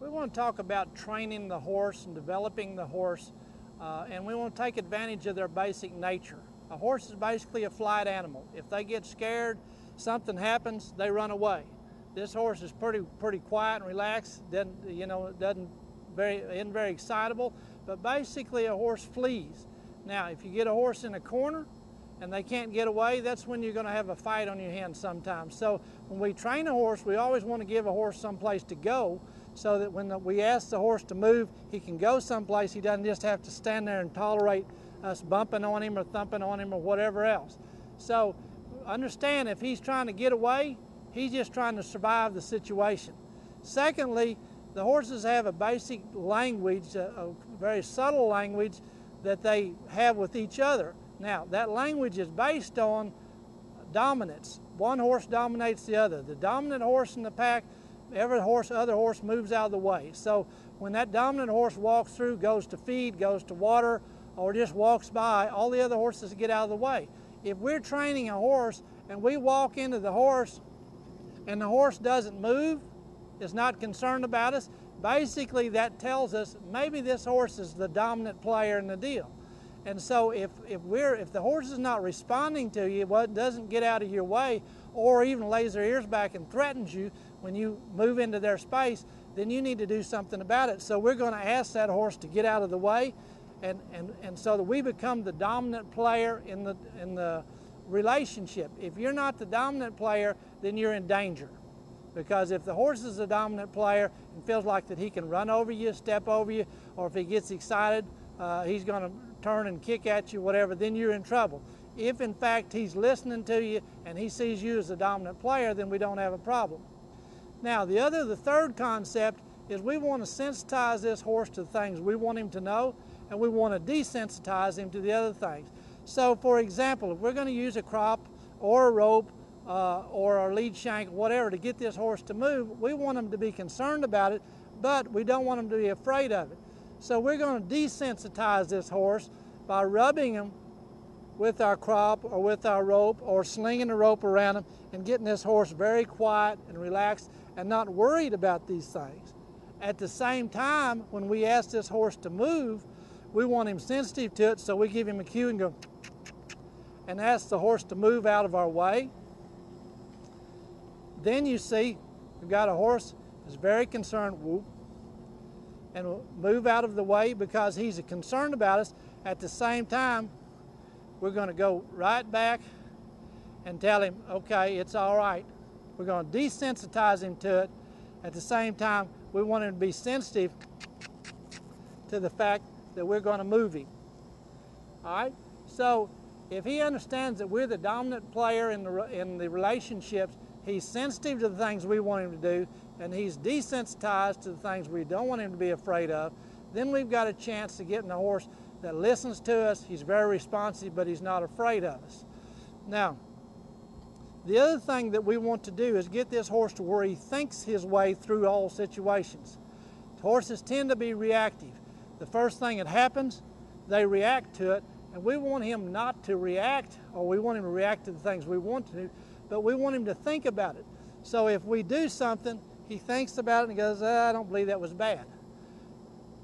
We want to talk about training the horse and developing the horse, and we want to take advantage of their basic nature. A horse is basically a flight animal. If they get scared, something happens, they run away. This horse is pretty quiet and relaxed. Isn't very excitable, but basically a horse flees. Now, if you get a horse in a corner and they can't get away, that's when you're going to have a fight on your hands sometimes. So when we train a horse, we always want to give a horse someplace to go, so that when we ask the horse to move, he can go someplace. He doesn't just have to stand there and tolerate us bumping on him or thumping on him or whatever else. So understand, if he's trying to get away, he's just trying to survive the situation. Secondly, the horses have a basic language, a very subtle language that they have with each other. Now, that language is based on dominance. One horse dominates the other. The dominant horse in the pack, every other horse moves out of the way. So when that dominant horse walks through, goes to feed, goes to water, or just walks by, all the other horses get out of the way. If we're training a horse and we walk into the horse and the horse doesn't move, is not concerned about us, basically that tells us maybe this horse is the dominant player in the deal. And so if the horse is not responding to you, doesn't get out of your way, or even lays their ears back and threatens you when you move into their space, then you need to do something about it. So we're going to ask that horse to get out of the way, and so that we become the dominant player in the relationship. If you're not the dominant player, then you're in danger. Because if the horse is the dominant player and feels like that he can run over you, step over you, or if he gets excited, he's going to turn and kick at you, whatever, then you're in trouble. If in fact he's listening to you and he sees you as the dominant player, then we don't have a problem. Now the third concept is we want to sensitize this horse to the things we want him to know, and we want to desensitize him to the other things. So for example, if we're going to use a crop or a rope or a lead shank, whatever, to get this horse to move, we want him to be concerned about it, but we don't want him to be afraid of it. So we're going to desensitize this horse by rubbing him with our crop or with our rope, or slinging the rope around him and getting this horse very quiet and relaxed and not worried about these things. At the same time, when we ask this horse to move, we want him sensitive to it, so we give him a cue and go and ask the horse to move out of our way. Then you see we've got a horse that's very concerned, whoop, and will move out of the way because he's concerned about us. At the same time, we're going to go right back and tell him, okay, it's all right. We're going to desensitize him to it. At the same time, we want him to be sensitive to the fact that we're going to move him. All right? So if he understands that we're the dominant player in the relationships, he's sensitive to the things we want him to do, and he's desensitized to the things we don't want him to be afraid of, then we've got a chance to get in a horse that listens to us. He's very responsive, but he's not afraid of us. Now, the other thing that we want to do is get this horse to where he thinks his way through all situations. Horses tend to be reactive. The first thing that happens, they react to it, and we want him not to react, or we want him to react to the things we want to, but we want him to think about it. So if we do something, he thinks about it and goes, I don't believe that was bad.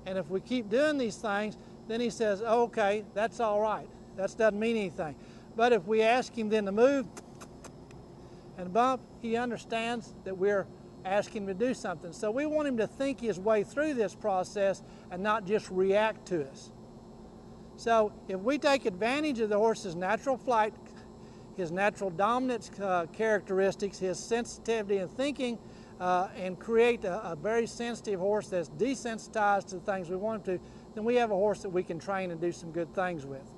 And if we keep doing these things, then he says, oh, okay, that's all right. That doesn't mean anything. But if we ask him then to move and bump, he understands that we're asking him to do something. So we want him to think his way through this process and not just react to us. So if we take advantage of the horse's natural flight, his natural dominance characteristics, his sensitivity and thinking, and create a very sensitive horse that's desensitized to the things we want him to, then we have a horse that we can train and do some good things with.